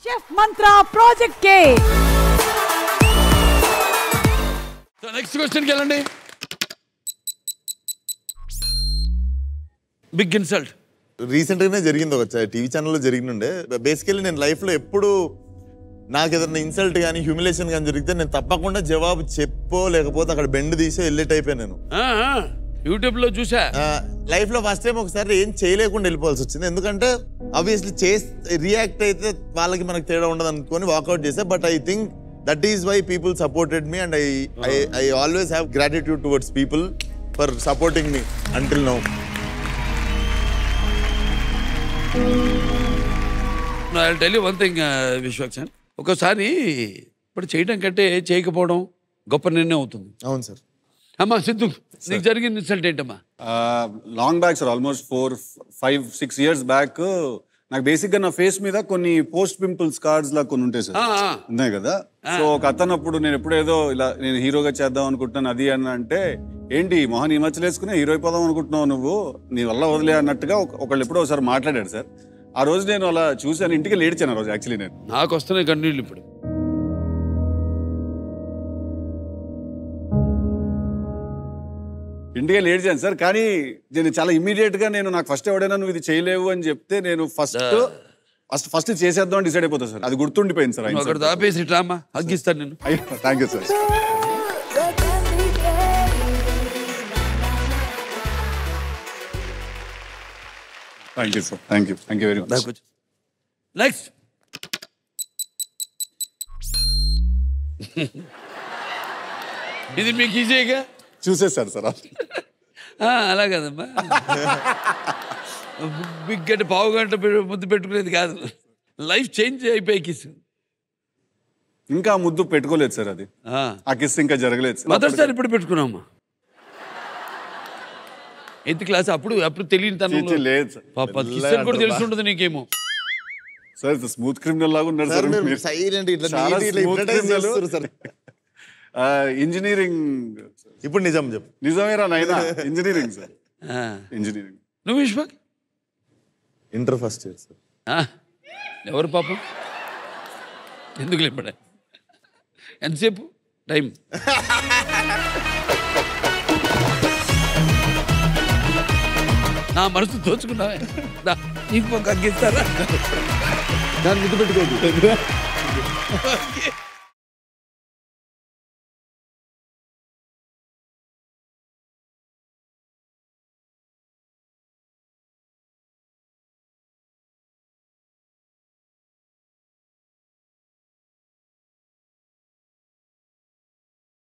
Chef Mantra Project K. So next question kelandi. Big insult. Recent గానే జరిగింది ఒక TV ఛానల్లో జరిగినుండే. బేసికల్లీ నేను లైఫ్ లో ఎప్పుడు నాకు ఏదైనా ఇన్సల్ట్ కానీ హ్యూమిలేషన్ కానీ జరిగితే నేను తప్పకుండా జవాబు చెప్పో లేకపోతే అక్కడ బెండ్ తీసో వెళ్ళేట్ అయిపోయాను నేను. యూట్యూబ్ లో చూసా. లైఫ్ లో ఫస్ట్ టైం ఒకసారి ఏం చేయలేకుండా వెళ్ళిపోవాల్సి వచ్చింది. ఎందుకంటే ఆబ్వియస్లీ రియాక్ట్ అయితే వాళ్ళకి మనకు తేడా ఉండదు అనుకొని వాకౌట్ చేసా. But I think that is why people supported me and I always have gratitude towards people for supporting me until now. I'll tell you one thing, Vishwaksan. ఒకసారి ఇప్పుడు చేయడం కంటే చేయకపోవడం గొప్ప నిర్ణయం అవుతుంది. అవును సార్. అమ్మా సిద్ధు, నీకు జరిగిన ఇన్సల్ట్ ఏంటమ్మా? Long back sir, almost 4-5-6 years back నాకు బేసిక్ గా నా ఫేస్ మీద కొన్ని పోస్ట్ పింపుల్ స్కార్స్ లా కొన్ని ఉంటాయి సార్, ఉన్నాయి కదా. సో ఒక అతను అప్పుడు నేను ఎప్పుడేదో ఇలా నేను హీరోగా చేద్దాం అనుకుంటున్నాను అది అని అంటే, ఏంటి మొహన్ ఈ మచ్చలు వేసుకునే హీరో అయిపోదాం అనుకుంటున్నావు నువ్వు, నీ వల్ల వదిలే అన్నట్టుగా ఒకళ్ళు ఎప్పుడో ఒకసారి మాట్లాడాడు సార్. ఆ రోజు నేను అలా చూసాను, ఇంటికి లేడ్చాను ఆ రోజు. యాక్చువల్లీ నేను నాకు వస్తున్నాయి కన్నీళ్ళు ఇప్పుడు. ఇంటికి లేడ్చాను సార్. కానీ నేను చాలా ఇమీడియట్ గా నాకు ఫస్ట్ ఎవడైనా నువ్వు ఇది చేయలేవు అని చెప్తే నేను ఫస్ట్ చేసేద్దాం అని డిసైడ్ అయిపోతాను సార్. అది గుర్తుండిపోయింది సార్. అక్కడ ఆపేసి రామా హగ్గిస్తాను నేను. Thank you sir. Thank you sir. Thank you very much. Next ఇది మీకు ఈజీగా చూసేసారు సార్. అలా కదమ్మా, బిగ్ గంట పావు గంట ముద్దు పెట్టుకునేది కాదు, లైఫ్ చేంజ్ అయిపోయి కిస్. ఇంకా ముద్దు పెట్టుకోలేదు సార్, అది ఆ కిస్ ఇంకా జరగలేదు. మొదటిసారి ఇప్పుడు పెట్టుకున్నామా? 8th క్లాస్ అప్పుడు తెలియని తను లేదు సార్. పాప కిస్ అని కూడా తెలిసి ఉంటుంది నీకేమో. సార్ స్మూత్ క్రిమినల్ లాగా ఉన్నారు సార్. ఇంజనీరింగ్ ఇప్పుడు నిజం చెప్పు. నిజమేరా నాయనా, ఇంజనీరింగ్ సార్. ఇంజనీరింగ్. నువ్వు Vishwak? Inter first year sir. ఎవరు పాపం? ఎందుకు లేపడా? ఎంతసేపు టైం? నా మనసు దోచుకున్నావే, నీకు ఒక అగ్గిస్తారా? దాన్ని ముద్దు పెట్టుకోవద్దు.